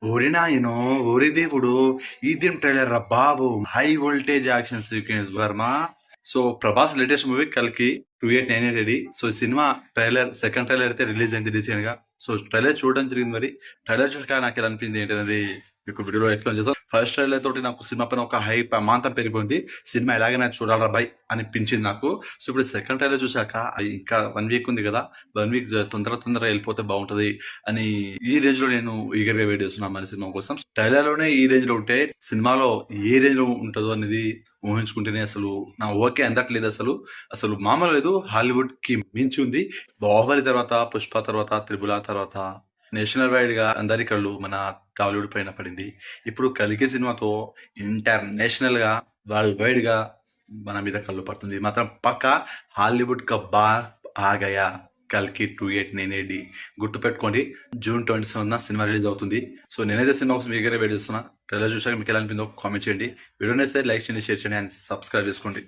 ఓరి నాయనో! ఓరి దేవుడు! ఇదేం ట్రైలర్ రా బాబు! హై వోల్టేజ్ యాక్షన్ సీక్వెన్స్ వర్మ. సో ప్రభాస్ లేటెస్ట్ మూవీ కల్కి 2898 రెడీ. So cinema trailer second trailer అయితే రిలీజ్ అయింది రీసెంట్ గా. సో ట్రైలర్ చూడడం జరిగింది. మరి ట్రైలర్ చూడక నాకు ఎలా అనిపించింది ఏంటనేది మీకు వీడియోలో ఎక్స్ప్లెయిన్ చేస్తాను. ఫస్ట్ ట్రైలర్ తోటి నాకు సినిమా పైన ఒక హైప్ అమాంతం పెరిగిపోయింది. సినిమా ఎలాగైనా చూడాలా బై అనిపించింది నాకు. సో ఇప్పుడు సెకండ్ ట్రైలర్ చూసాక ఇంకా 1 వీక్ ఉంది కదా, 1 వీక్ తొందరగా వెళ్ళిపోతే బాగుంటది అని ఈ రేంజ్ లో నేను ఈగర్ గా వెయిట్ చేస్తున్నాను మన సినిమా కోసం. ట్రైలర్ లోనే ఈ రేంజ్ లో ఉంటే సినిమాలో ఏ రేంజ్ లో ఉంటుందో అనేది ఊహించుకుంటేనే అసలు నా ఓకే అందట్లేదు. అసలు మామూలు లేదు, హాలీవుడ్ కి మించి ఉంది. బాహుబలి తర్వాత, పుష్ప తర్వాత, త్రిబుల్ ఆర్ తర్వాత నేషనల్ వైడ్ గా అందరి కళ్ళు మన టాలీవుడ్ పైన పడింది. ఇప్పుడు కలికి సినిమాతో ఇంటర్నేషనల్ గా వరల్డ్ వైడ్ గా మన మీద కళ్ళు పడుతుంది. మాత్రం పక్క హాలీవుడ్ కా బార్ ఆగయా కల్కి 2898 గుర్తు పెట్టుకోండి. జూన్ 27 సినిమా రిలీజ్ అవుతుంది. సో నేనైతే సినిమా కోసం ఈగరే వెయిట్ చేస్తున్నా. ట్రైలర్ చూసాక మీకు ఎలా అనిపిందో కామెంట్ చేయండి. వీడియో నచ్చితే లైక్ చేయండి, షేర్ చేయండి అండ్ సబ్స్క్రైబ్ చేసుకోండి.